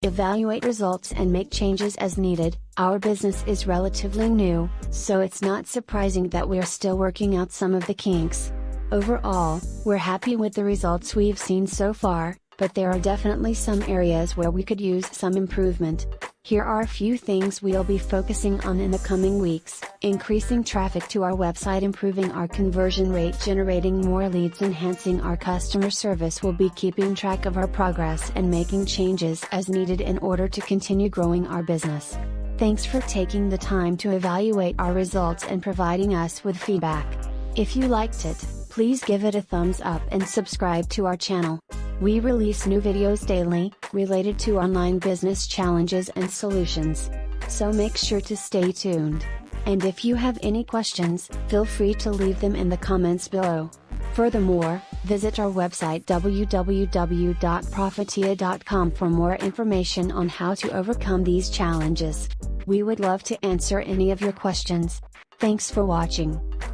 evaluate results and make changes as needed. Our business is relatively new, so it's not surprising that we're still working out some of the kinks. Overall, we're happy with the results we've seen so far, but there are definitely some areas where we could use some improvement. Here are a few things we'll be focusing on in the coming weeks: increasing traffic to our website, improving our conversion rate, generating more leads, enhancing our customer service. We'll be keeping track of our progress and making changes as needed in order to continue growing our business. Thanks for taking the time to evaluate our results and providing us with feedback. If you liked it, please give it a thumbs up and subscribe to our channel. We release new videos daily, related to online business challenges and solutions. So make sure to stay tuned. And if you have any questions, feel free to leave them in the comments below. Furthermore, visit our website www.profitiya.com for more information on how to overcome these challenges. We would love to answer any of your questions. Thanks for watching.